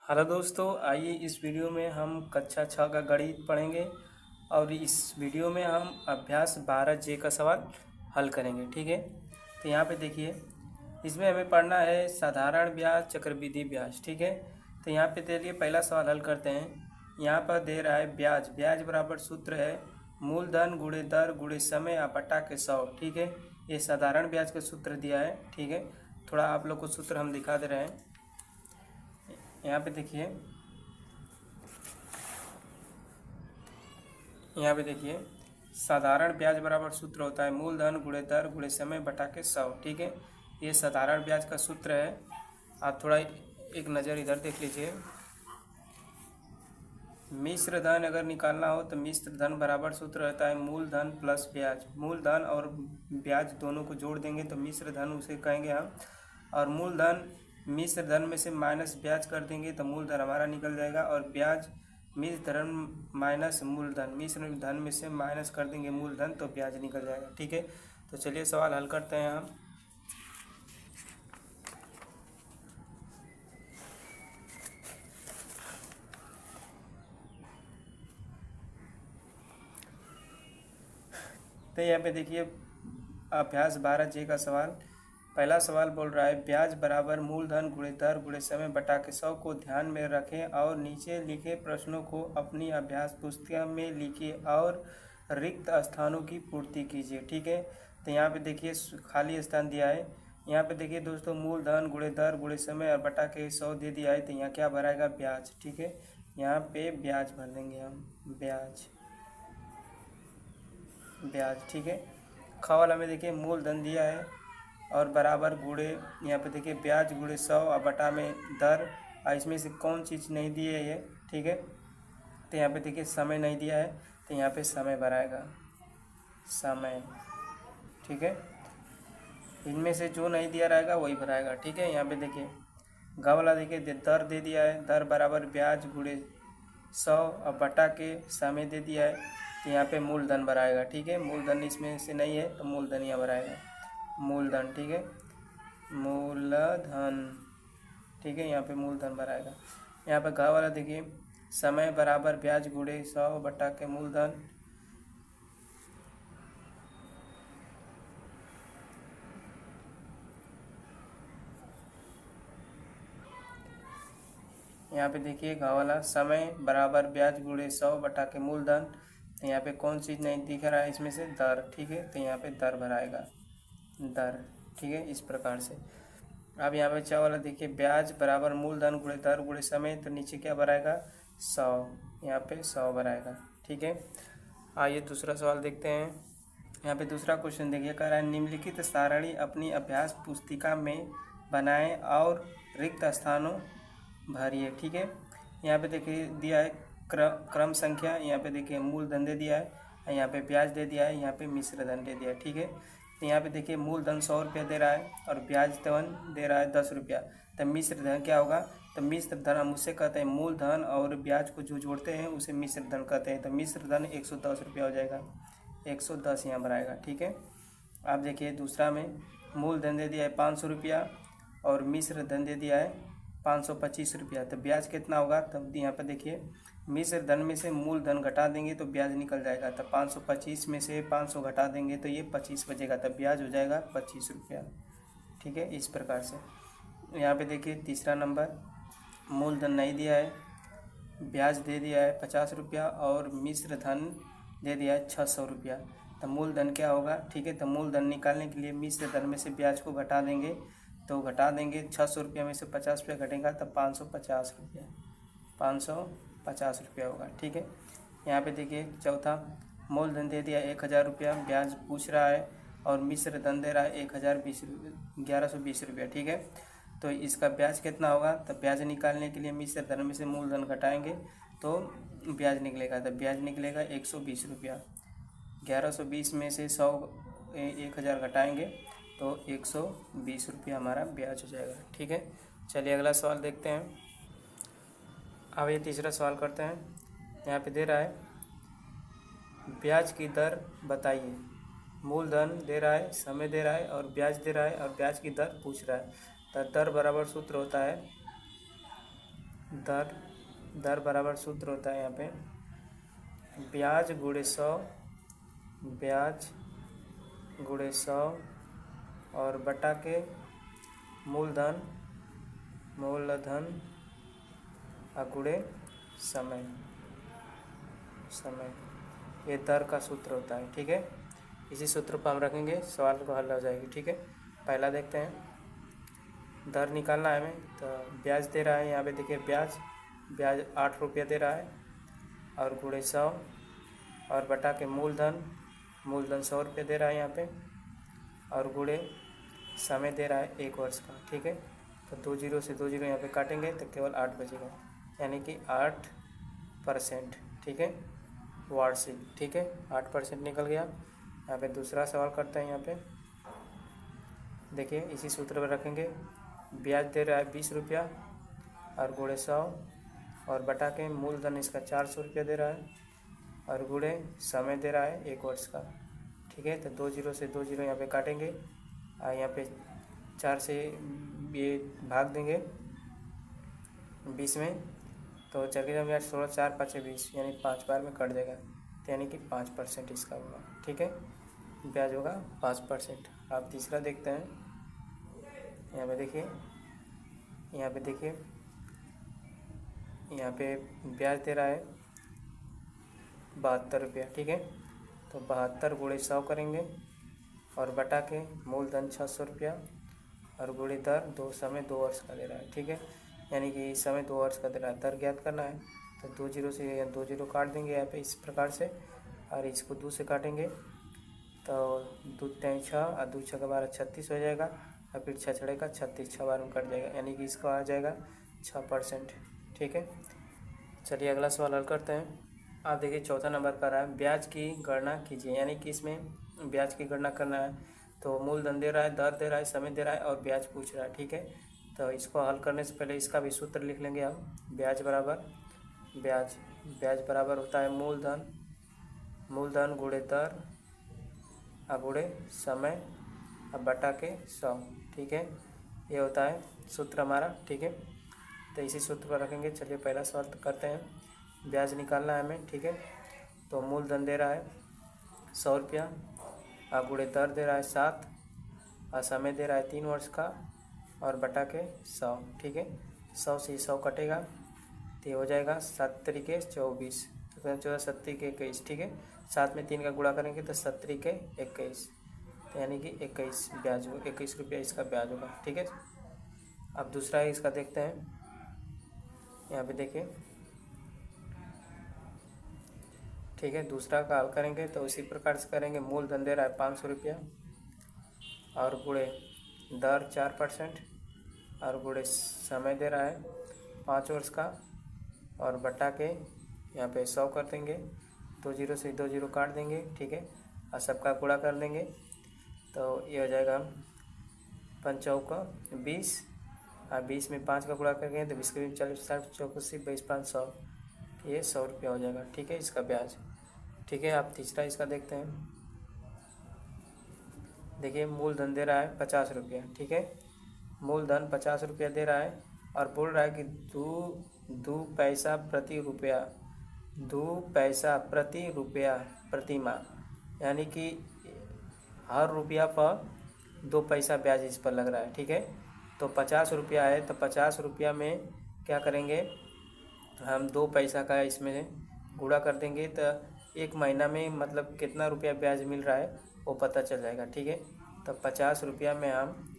Hello दोस्तों, आइए इस वीडियो में हम कक्षा 6 का गणित पढ़ेंगे और इस वीडियो में हम अभ्यास 12 जे का सवाल हल करेंगे। ठीक है, तो यहाँ पे देखिए, इसमें हमें पढ़ना है साधारण ब्याज चक्रवृद्धि ब्याज। ठीक है, तो यहाँ पे चलिए पहला सवाल हल करते हैं। यहाँ पर दे रहा है ब्याज, ब्याज बराबर सूत्र है मूलधन गुणे दर गुणे समय बटा के 100। ठीक है, ये साधारण ब्याज का सूत्र दिया है। ठीक है, थोड़ा आप लोग को सूत्र हम दिखा दे रहे हैं। यहाँ पे देखिए, साधारण ब्याज बराबर सूत्र होता है मूलधन गुणे दर गुणे समय बटा के 100। ठीक है, ये साधारण ब्याज का सूत्र है। आप थोड़ा एक नज़र इधर देख लीजिए। मिश्र धन अगर निकालना हो तो मिश्र धन बराबर सूत्र रहता है मूलधन प्लस ब्याज। मूलधन और ब्याज दोनों को जोड़ देंगे तो मिश्र धन उसे कहेंगे हम। और मूलधन मिश्र धन में से माइनस ब्याज कर देंगे तो मूलधन हमारा निकल जाएगा। और ब्याज मिश्र धन माइनस मूलधन, मिश्र धन में से माइनस कर देंगे मूलधन तो ब्याज निकल जाएगा। ठीक है, तो चलिए सवाल हल करते हैं हम। तो यहाँ पे देखिए अभ्यास 12 जे का सवाल। पहला सवाल बोल रहा है ब्याज बराबर मूलधन गुणे दर गुणे समय बटा के 100 को ध्यान में रखें और नीचे लिखे प्रश्नों को अपनी अभ्यास पुस्तिका में लिखिए और रिक्त स्थानों की पूर्ति कीजिए। ठीक है, तो यहाँ पे देखिए खाली स्थान दिया है। यहाँ पे देखिए दोस्तों, मूलधन गुणे दर गुणे समय और बटा के 100 दे दिया है, तो यहाँ क्या भराएगा? ब्याज। ठीक है, यहाँ पे ब्याज भर देंगे हम, ब्याज। ठीक है, ख वाला में देखिए मूलधन दिया है और बराबर गुणे, यहाँ पे देखिए ब्याज गुणे 100 और बटा में दर। इसमें से कौन चीज़ नहीं दी है ये? ठीक है, तो यहाँ पे देखिए समय नहीं दिया है, तो यहाँ पे समय भराएगा, समय। ठीक है, इनमें से जो नहीं दिया रहेगा वही भराएगा। ठीक है, यहाँ पे देखिए ग वाला देखिए दर दे दिया है, दर बराबर ब्याज गुणे 100 और बटा के समय दे दिया है, तो यहाँ पे मूलधन भराएगा। ठीक है, मूलधन इसमें से नहीं है तो मूलधन यहाँ भराएगा, मूलधन। ठीक है, मूलधन। ठीक है, यहाँ पे मूलधन भराएगा। यहाँ पे घ वाला देखिए समय बराबर ब्याज गुणे 100 बटा के मूलधन। यहाँ पे देखिए घ वाला समय बराबर ब्याज गुणे 100 बटा के मूलधन, तो यहाँ पे कौन चीज़ नहीं दिख रहा है इसमें से? दर। ठीक है, तो यहाँ पे दर भराएगा, दर। ठीक है, इस प्रकार से। अब यहाँ पे चा वाला देखिए ब्याज बराबर मूलधन गुणे दर गुणे समय, तो नीचे क्या भराएगा? 100, यहाँ पे 100 भराएगा। ठीक है, आइए दूसरा सवाल देखते हैं। यहाँ पे दूसरा क्वेश्चन देखिए, कह रहा है निम्नलिखित सारणी अपनी अभ्यास पुस्तिका में बनाएं और रिक्त स्थानों भरिए। ठीक है, यहाँ पे देखिए दिया है क्रम संख्या, यहाँ पे देखिए मूलधन दे दिया है, यहाँ पे ब्याज दे दिया है, यहाँ पे मिश्र धन दे दिया है। ठीक है, तो यहाँ पे देखिए मूलधन 100 रुपया दे रहा है और ब्याज धन दे रहा है 10 रुपया, तो मिश्र धन क्या होगा? तो मिश्र धन हम उससे कहते हैं मूलधन और ब्याज को जो जोड़ते हैं उसे मिश्र धन कहते हैं। तो मिश्र धन 110 रुपया हो जाएगा, 110 यहाँ भराएगा। ठीक है, आप देखिए दूसरा में मूलधन दे दिया है 500 रुपया और मिश्र धन दे दिया है 525 रुपया, तो ब्याज कितना होगा? तब यहाँ पर देखिए मिश्र धन में से मूलधन घटा देंगे तो ब्याज निकल जाएगा, तो 525 में से 500 घटा देंगे तो ये 25 बचेगा, तब ब्याज हो जाएगा 25 रुपया। ठीक है, इस प्रकार से। यहाँ पे देखिए तीसरा नंबर, मूलधन नहीं दिया है, ब्याज दे दिया है 50 रुपया और मिश्र धन दे दिया है 600 रुपया, तो मूलधन क्या होगा? ठीक है, तो मूलधन निकालने के लिए मिश्र धन में से ब्याज को घटा देंगे, तो घटा देंगे 600 रुपया में से 50 रुपया घटेगा तो 550 रुपया, 550 रुपया होगा। ठीक है, यहाँ पे देखिए चौथा, मूलधन दे दिया 1000 रुपया, ब्याज पूछ रहा है और मिश्र धन दे रहा है 1120 रुपया। ठीक है, तो इसका ब्याज कितना होगा? तो ब्याज निकालने के लिए मिश्र धन में से मूलधन घटाएंगे तो ब्याज निकलेगा, तो ब्याज निकलेगा 120 रुपया। 1120 में से 1000 घटाएंगे तो 120 रुपया हमारा ब्याज हो जाएगा। ठीक है, चलिए अगला सवाल देखते हैं। अब ये तीसरा सवाल करते हैं। यहाँ पे दे रहा है ब्याज की दर बताइए। मूलधन दे रहा है, समय दे रहा है और ब्याज दे रहा है और ब्याज की दर पूछ रहा है। तो दर बराबर सूत्र होता है दर दर बराबर सूत्र होता है यहाँ पे ब्याज गुणे 100, ब्याज गुणे 100 और बटा के मूलधन गुणे समय। ये दर का सूत्र होता है, ठीक है। इसी सूत्र पर हम रखेंगे, सवाल को हल हो जाएगी, ठीक है। पहला देखते हैं, दर निकालना है हमें। तो ब्याज दे रहा है, यहाँ पे देखिए ब्याज 8 रुपया दे रहा है और गुणे 100 और बटा के मूलधन 100 रुपये दे रहा है यहाँ पे और गुणे समय दे रहा है 1 वर्ष का, ठीक है। तो 2 जीरो से 2 जीरो यहाँ पे काटेंगे तो केवल 8 बचेगा, यानी कि 8%, ठीक है, वार्षिक, ठीक है। 8% निकल गया। यहाँ पे दूसरा सवाल करते हैं। यहाँ पे देखिए इसी सूत्र पर रखेंगे, ब्याज दे रहा है 20 रुपया और गुणे 100 और बटा के मूलधन इसका 400 रुपया दे रहा है और गुणे समय दे रहा है 1 वर्ष का, ठीक है। तो 2 जीरो से 2 जीरो यहाँ पे काटेंगे और यहाँ पे 4 से ये भाग देंगे 20 में, तो चलिए जब यार 16 4 5 20 यानी 5 बार में कट जाएगा, तो यानी कि 5% इसका होगा, ठीक है। ब्याज होगा 5%। आप तीसरा देखते हैं। यहाँ पे देखिए यहाँ पे ब्याज दे रहा है 72 रुपया, ठीक है। तो 72 गुणे 100 करेंगे और बटा के मूलधन 600 रुपया और गुणे दर 2 वर्ष का दे रहा है, ठीक है। यानी कि इस समय 2 वर्ष का दे रहा है। दर ज्ञात करना है तो 2 जीरो से 2 जीरो काट देंगे यहाँ पे इस प्रकार से और इसको 2 से काटेंगे तो 2 3 6 और 2 6 का 12 36 हो जाएगा और फिर 6 छड़े का 36 6 बार में कट जाएगा, यानी कि इसका आ जाएगा 6%, ठीक है। चलिए अगला सवाल हल करते हैं। आप देखिए चौथा नंबर पर है, ब्याज की गणना कीजिए, यानी कि इसमें ब्याज की गणना करना है। तो मूलधन दे रहा है, दर दे रहा है, समय दे रहा है और ब्याज पूछ रहा है, ठीक है। तो इसको हल करने से पहले इसका भी सूत्र लिख लेंगे हम। ब्याज बराबर होता है मूलधन गुणे दर गुणे समय अब बटा के 100, ठीक है। ये होता है सूत्र हमारा, ठीक है। तो इसी सूत्र पर रखेंगे। चलिए पहला सवाल करते हैं। ब्याज निकालना है हमें, ठीक है। तो मूलधन दे रहा है 100 रुपया और गुणे दर दे रहा है 7 और समय दे रहा है 3 वर्ष का और बटा के 100, ठीक है। 100 से 100 कटेगा तो ये हो जाएगा 7 तरीके 24, 14 7 के 21, ठीक है। 7 में 3 का गुणा करेंगे तो 7 के 21, तो यानी कि 21 ब्याज होगा, 21 रुपया इसका ब्याज होगा, ठीक है। अब दूसरा इसका देखते हैं। यहाँ पे देखिए, ठीक है, दूसरा का हल करेंगे तो उसी प्रकार से करेंगे। मूलधन दे रहा है 500 रुपया और गुणे दर 4% और गुणे समय दे रहा है 5 वर्ष का और बटा के यहाँ पे 100 कर देंगे। 2 जीरो से 2 जीरो काट देंगे, ठीक है, और सबका गुणा कर देंगे तो ये हो जाएगा 5 × 20 और 20 में 5 का गुणा करेंगे तो 20 के 40 60 84 22 5 100, ये 100 रुपया हो जाएगा, ठीक है, इसका ब्याज, ठीक है। आप तीसरा इसका देखते हैं। देखिए मूलधन दे रहा है 50 रुपया, ठीक है। मूलधन 50 रुपया दे रहा है और बोल रहा है कि 2 पैसा प्रति रुपया, 2 पैसा प्रति रुपया प्रति माह, यानी कि हर रुपया पर 2 पैसा ब्याज इस पर लग रहा है, ठीक है। तो 50 रुपया है तो 50 रुपया में क्या करेंगे, हम 2 पैसा का इसमें गुणा कर देंगे तो 1 महीना में मतलब कितना रुपया ब्याज मिल रहा है वो पता चल जाएगा, ठीक है। तो 50 रुपया में हम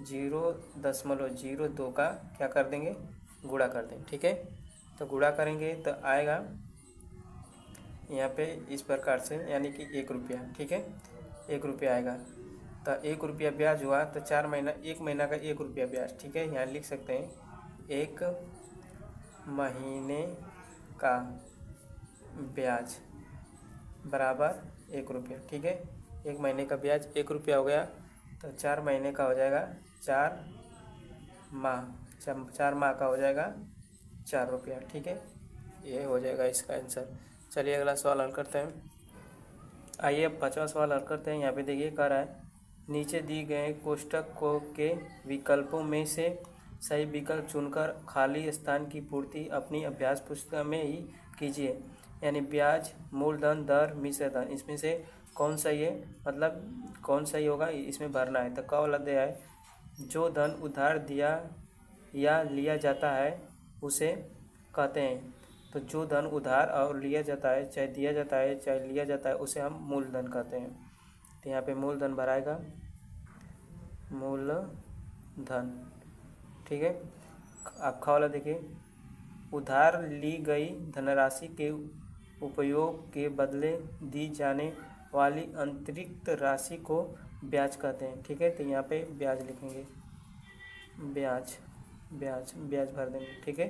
0.02 का क्या कर देंगे, गुणा कर देंगे, ठीक है। तो गुणा करेंगे तो आएगा यहाँ पे इस प्रकार से, यानी कि 1 रुपया, ठीक है, 1 रुपया आएगा। तो 1 रुपया ब्याज हुआ तो 4 महीना, 1 महीना का 1 रुपया ब्याज, ठीक है। यहाँ लिख सकते हैं 1 महीने का ब्याज बराबर 1 रुपया, ठीक है। 1 महीने का ब्याज 1 रुपया हो गया तो 4 महीने का हो जाएगा 4 माह का हो जाएगा 4 रुपया, ठीक है। ये हो जाएगा इसका आंसर। चलिए अगला सवाल हल करते हैं। आइए अब 5वां सवाल हल करते हैं। यहाँ पे देखिए कह रहा है नीचे दी गए कोष्ठक के विकल्पों में से सही विकल्प चुनकर खाली स्थान की पूर्ति अपनी अभ्यास पुस्तिका में ही कीजिए। यानी ब्याज, मूलधन, दर, मिश्र धन, इसमें से कौन सही है, मतलब कौन सही होगा इसमें भरना है। तो क वाला दिया है, जो धन उधार दिया या लिया जाता है उसे कहते हैं। तो जो धन उधार और लिया जाता है, चाहे दिया जाता है चाहे लिया जाता है, उसे हम मूलधन कहते हैं। तो यहाँ पे मूलधन भराएगा, मूलधन। ठीक है। अब ख वाला देखिए, उधार ली गई धनराशि के उपयोग के बदले दी जाने वाली अतिरिक्त राशि को ब्याज कहते हैं। ठीक है। तो यहाँ पे ब्याज लिखेंगे, ब्याज ब्याज ब्याज भर देंगे। ठीक है।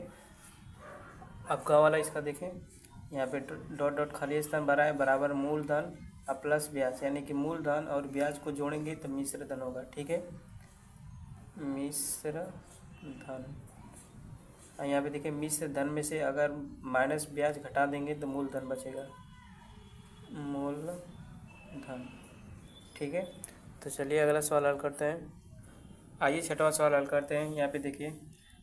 अब क वाला इसका देखें, यहाँ पे डॉट डॉट खाली स्थान भरा है, बराबर मूलधन और प्लस ब्याज, यानी कि मूलधन और ब्याज को जोड़ेंगे तो मिश्र धन होगा। ठीक है, मिश्र धन। यहाँ पे देखिए, मिश्र धन में से अगर माइनस ब्याज घटा देंगे तो मूलधन बचेगा, मूलधन। ठीक है। तो चलिए अगला सवाल हल करते हैं। आइए छठवां सवाल हल करते हैं। यहाँ पे देखिए,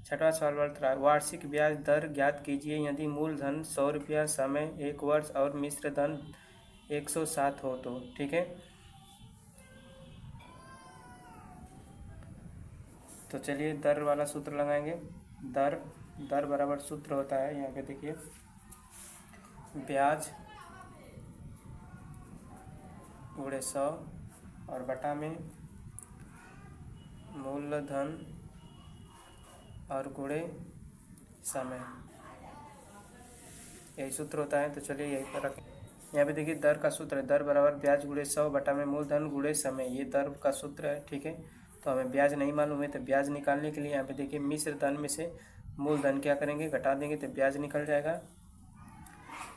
छठवां सवाल बोलता है, वार्षिक ब्याज दर ज्ञात कीजिए यदि मूलधन 100 रुपया, समय 1 वर्ष और मिश्र धन 107 हो तो। ठीक है। तो चलिए दर वाला सूत्र लगाएंगे। दर बराबर सूत्र होता है, यहाँ पे देखिए, ब्याज गुणे 100 और बटा में मूलधन और गुणे समय, यही सूत्र होता है। तो चलिए यही पर रखें। यहाँ पे देखिए दर का सूत्र है, दर बराबर ब्याज गुणे 100 बटा में मूलधन गुणे समय, ये दर का सूत्र है। ठीक है। तो हमें ब्याज नहीं मालूम है, तो ब्याज निकालने के लिए यहाँ पे देखिए मिश्र धन में से मूलधन क्या करेंगे, घटा देंगे तो ब्याज निकल जाएगा।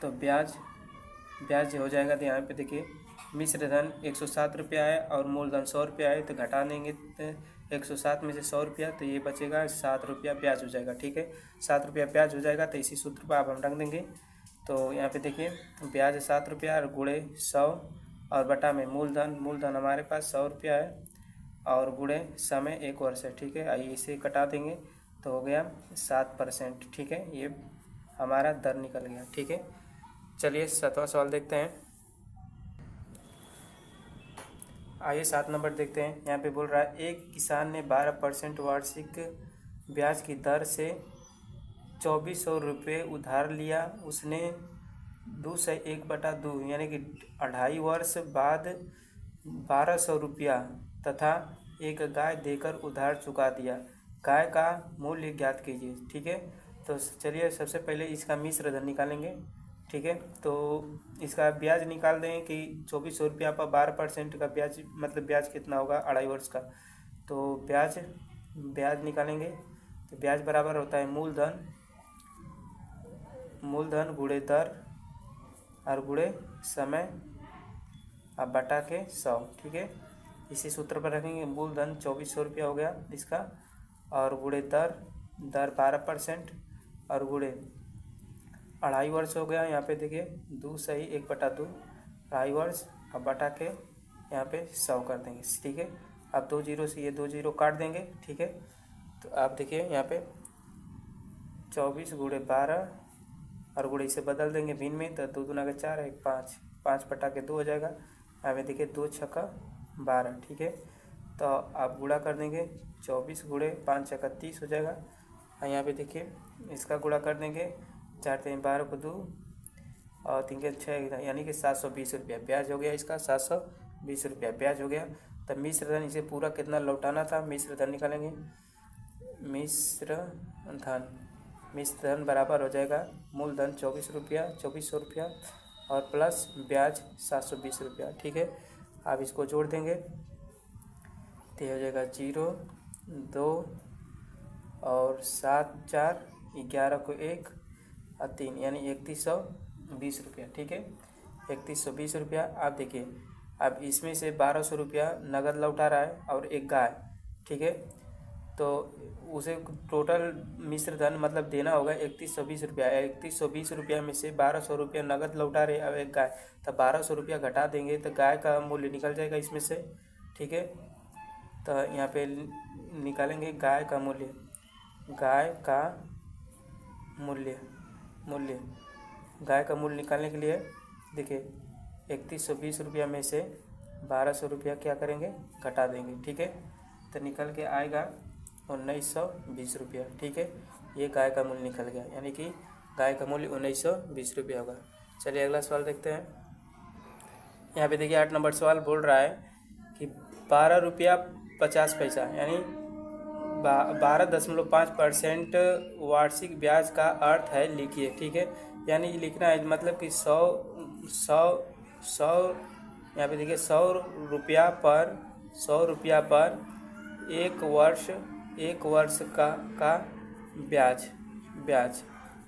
तो ब्याज हो जाएगा। तो यहाँ पे देखिए मिश्र धन 107 रुपया है और मूलधन 100 रुपया है, तो घटा देंगे तो 107 में से 100 रुपया, तो ये बचेगा 7 रुपया ब्याज हो जाएगा। ठीक है, 7 रुपया ब्याज हो जाएगा। तो इसी सूत्र पर आप हम रख देंगे। तो यहाँ पे देखिए ब्याज 7 रुपया और गुणे 100 और बटा में मूलधन हमारे पास 100 रुपया है और गुणे समय 1 वर्ष है। ठीक है, आइए इसे कटा देंगे तो हो गया 7%। ठीक है, ये हमारा दर निकल गया। ठीक है। चलिए 7वां सवाल देखते हैं। आइए 7 नंबर देखते हैं। यहाँ पे बोल रहा है, एक किसान ने 12% वार्षिक ब्याज की दर से 2400 रुपये उधार लिया। उसने 2 से 1/2 यानी कि 2.5 वर्ष बाद 1200 रुपया तथा एक गाय देकर उधार चुका दिया। गाय का मूल्य ज्ञात कीजिए। ठीक है। तो चलिए सबसे पहले इसका मिश्र धन निकालेंगे। ठीक है। तो इसका ब्याज निकाल दें कि 2400 रुपया पर 12% का ब्याज, मतलब ब्याज कितना होगा, 2.5 वर्ष का। तो ब्याज निकालेंगे तो ब्याज बराबर होता है मूलधन गुणे दर और गुणे समय अब बटा के 100। ठीक है, इसी सूत्र पर रखेंगे। मूलधन 2400 रुपया हो गया इसका, और गुणे दर 12% और गुणे 2.5 वर्ष हो गया। यहाँ पे देखिए 2 सही 1/2 2.5 वर्ष, अब बटा के यहाँ पे 100 कर देंगे। ठीक है, अब 2 जीरो से ये 2 जीरो काट देंगे। ठीक है। तो आप देखिए यहाँ पे 24 गुणे 12 और गुणे इसे बदल देंगे भिन्न में, तो 2 दूना के 4 है 5 बटा के 2 हो जाएगा। यहाँ पे देखिए 2 छक्का 12। ठीक है। तो आप गुणा कर देंगे, 24 गुणे 5 छक्का 30 हो जाएगा। और यहाँ पे देखिए इसका गुणा कर देंगे, 4 3 12 को 2 और 3 के 6, यानी कि 720 रुपया ब्याज हो गया इसका। 720 रुपया ब्याज हो गया। तब मिश्र धन इसे पूरा कितना लौटाना था, मिश्र धन निकालेंगे। मिश्र धन बराबर हो जाएगा मूलधन 2400 रुपया और प्लस ब्याज 720 रुपया। ठीक है, आप इसको जोड़ देंगे तो हो जाएगा 0 2 और 7 4 11 को 1 और 3, यानी 3120 रुपया। ठीक है, 3120 रुपया। आप देखिए अब इसमें से 1200 रुपया नगद लौटा रहा है और एक गाय। ठीक है, तो उसे टोटल मिश्र धन मतलब देना होगा 3120 रुपया। 3120 रुपया में से 1200 रुपया नगद लौटा रहे अब एक गाय, तो 1200 रुपया घटा देंगे तो गाय का मूल्य निकल जाएगा इसमें से। ठीक है, तो यहाँ पे निकालेंगे गाय का मूल्य। गाय का मूल्य मूल्य गाय का मूल्य निकालने के लिए देखिए 3120 रुपया में से 1200 रुपया क्या करेंगे, घटा देंगे। ठीक है, तो निकल के आएगा 1920 रुपया। ठीक है, ये गाय का मूल्य निकल गया, यानी कि गाय का मूल्य 1920 रुपया होगा। चलिए अगला सवाल देखते हैं। यहाँ पे देखिए 8 नंबर सवाल बोल रहा है कि 12 रुपया 50 पैसा यानी 12.5% वार्षिक ब्याज का अर्थ है, लिखिए। ठीक है, यानी लिखना है मतलब कि 100 यहाँ पे देखिए 100 रुपया पर एक वर्ष का ब्याज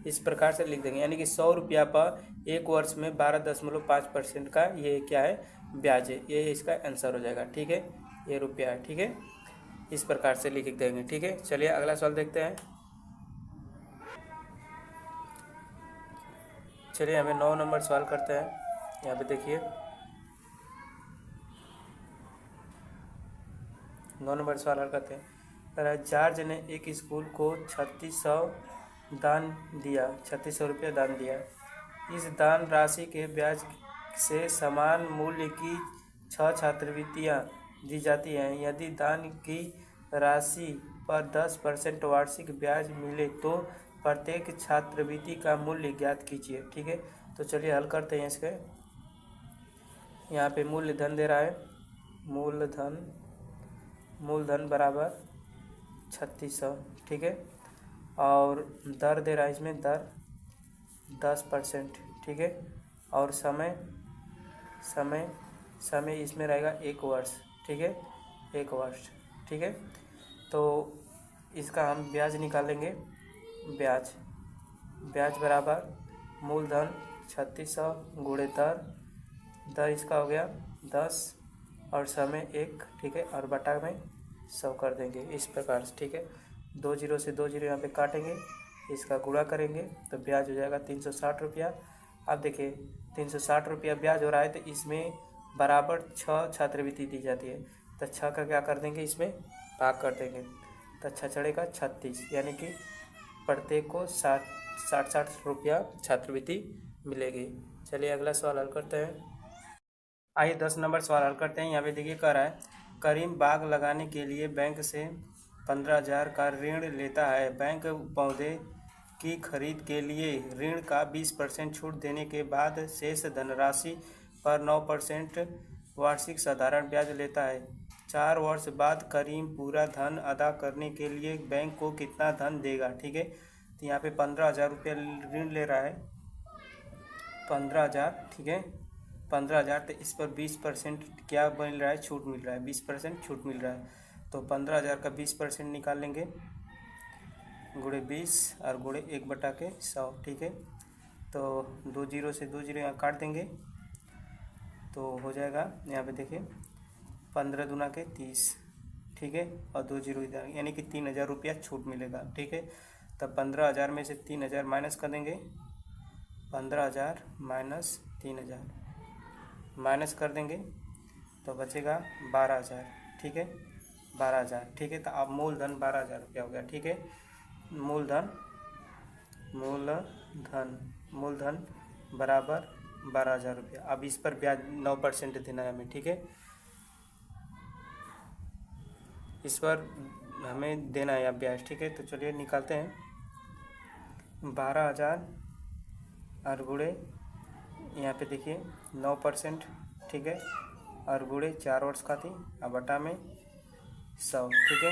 इस प्रकार से लिख देंगे, यानी कि 100 रुपया पर एक वर्ष में 12.5% का ये क्या है, ब्याज है। ये इसका आंसर हो जाएगा। ठीक है, ये रुपया है। ठीक है, इस प्रकार से लिख देंगे। ठीक है, चलिए अगला सवाल देखते हैं। चलिए हमें 9 नंबर सवाल करते हैं। यहाँ पे देखिए 9 नंबर सवाल हल करते हैं। जॉर्ज ने एक स्कूल को 3600 रुपया दान दिया। इस दान राशि के ब्याज से समान मूल्य की 6 छात्रवृत्तियाँ दी जाती हैं। यदि दान की राशि पर 10% वार्षिक ब्याज मिले तो प्रत्येक छात्रवृत्ति का मूल्य ज्ञात कीजिए। ठीक है, तो चलिए हल करते हैं इसके। यहाँ पे मूलधन दे रहा है, मूलधन बराबर 3600। ठीक है, और दर दे रहा है, इसमें दर 10%। ठीक है, और समय इसमें रहेगा 1 वर्ष। ठीक है, 1 वर्ष। ठीक है, तो इसका हम ब्याज निकालेंगे। ब्याज बराबर मूलधन 3600 गुणे दर इसका हो गया 10 और समय 1। ठीक है, और बटा में 100 कर देंगे इस प्रकार से। ठीक है, 2 जीरो से 2 जीरो यहाँ पे काटेंगे, इसका गुणा करेंगे तो ब्याज हो जाएगा 360 रुपया। अब देखिए 360 रुपया ब्याज हो रहा है, तो इसमें बराबर 6 छात्रवृत्ति दी जाती है, तो 6 का क्या कर देंगे, इसमें भाग कर देंगे, तो 6 चढ़ेगा 36, यानी कि प्रत्येक को 60 रुपया छात्रवृत्ति मिलेगी। चलिए अगला सवाल हल करते हैं। आइए 10 नंबर सवाल हल करते हैं। यहाँ पे देखिए कह रहा है करीम बाग लगाने के लिए बैंक से 15,000 का ऋण लेता है। बैंक पौधे की खरीद के लिए ऋण का 20% छूट देने के बाद शेष धनराशि पर 9% वार्षिक साधारण ब्याज लेता है। 4 वर्ष बाद करीम पूरा धन अदा करने के लिए बैंक को कितना धन देगा। ठीक है, तो यहाँ पे 15,000 रुपया ऋण ले रहा है, 15,000। ठीक है, 15,000, तो इस पर 20% क्या मिल रहा है, छूट मिल रहा है, 20% छूट मिल रहा है। तो 15,000 का 20% निकाल लेंगे, गुणे 20 और गुणे 1/100। ठीक है, तो 2 जीरो से 2 जीरो यहाँ काट देंगे तो हो जाएगा, यहाँ पे देखिए 15 दूना के 30। ठीक है, और 2 जीरो इधर, यानी कि 3,000 रुपया छूट मिलेगा। ठीक है, तब 15,000 में से 3,000 माइनस कर देंगे, 15,000 माइनस 3,000 माइनस कर देंगे तो बचेगा 12,000। ठीक है, 12,000। ठीक है, तो अब मूलधन 12,000 रुपया हो गया। ठीक है, मूलधन बराबर 12,000 रुपया। अब इस पर ब्याज 9% देना है हमें। ठीक है, इस पर हमें देना है ब्याज। ठीक है, तो चलिए निकालते हैं। 12,000 और गुणे यहाँ पे देखिए 9%। ठीक है, और गुणे 4 वर्ष का थी, अब बटा में 100। ठीक है,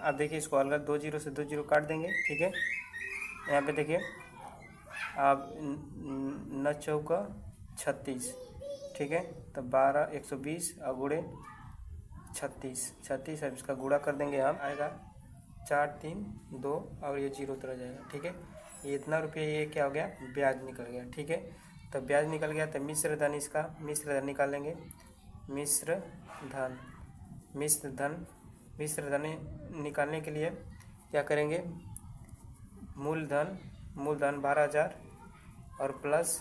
अब देखिए इसको अलग 2 जीरो से 2 जीरो काट देंगे। ठीक है, यहाँ पे देखिए अब 9 चौका 36। ठीक है, तो 12 120 और गुणे 36 अब इसका गुणा कर देंगे हम, आएगा 4 3 2 और ये 0 तरह जाएगा। ठीक है, ये इतना रुपये ये क्या हो गया, ब्याज निकल गया। ठीक है, तो ब्याज निकल गया तो मिश्र धन, इसका मिश्र धन निकालेंगे। मिश्र धन निकालने के लिए क्या करेंगे, मूलधन 12,000 और प्लस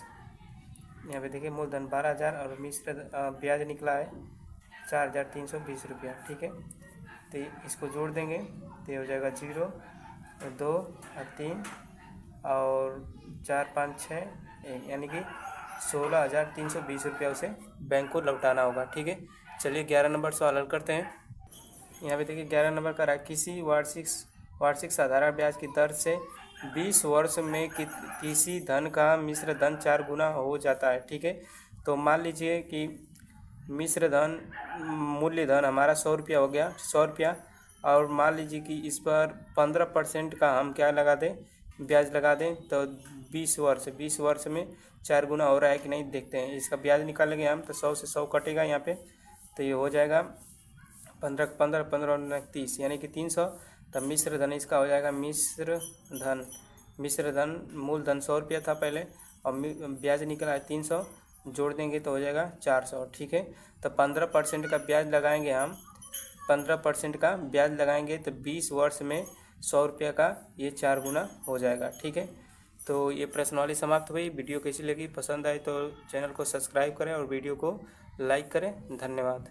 यहाँ पे देखिए मूलधन 12,000 और मिश्र ब्याज निकला है 4,320 रुपया। ठीक है, तो इसको जोड़ देंगे तो ये हो जाएगा 0 और 2 और 3 और 4 5 6 1, यानी कि 16,320 रुपया उसे बैंक को लौटाना होगा। ठीक है, चलिए 11 नंबर सवाल हल करते हैं। यहाँ पे देखिए 11 नंबर का रहा है, किसी वार्षिक साधारण ब्याज की दर से 20 वर्ष में किसी धन का मिश्र धन 4 गुना हो जाता है। ठीक है, तो मान लीजिए कि मिश्र धन मूल्य धन हमारा 100 रुपया हो गया, 100 रुपया, और मान लीजिए कि इस पर 15% का हम क्या लगा दें, ब्याज लगा दें, तो 20 वर्ष में 4 गुना हो रहा है कि नहीं देखते हैं। इसका ब्याज निकालेंगे हम तो 100 से 100 कटेगा यहाँ पे, तो ये हो जाएगा 15 और 30 यानी कि 300। तब मिश्र धन इसका हो जाएगा मिश्र धन मूलधन 100 रुपया था पहले और ब्याज निकला है 300, जोड़ देंगे तो हो जाएगा 400। ठीक है, तो 15% का ब्याज लगाएंगे हम, 15% का ब्याज लगाएंगे तो 20 वर्ष में 100 रुपया का ये 4 गुना हो जाएगा। ठीक है, तो ये प्रश्नावली समाप्त हुई। वीडियो कैसी लगी, पसंद आए तो चैनल को सब्सक्राइब करें और वीडियो को लाइक करें। धन्यवाद।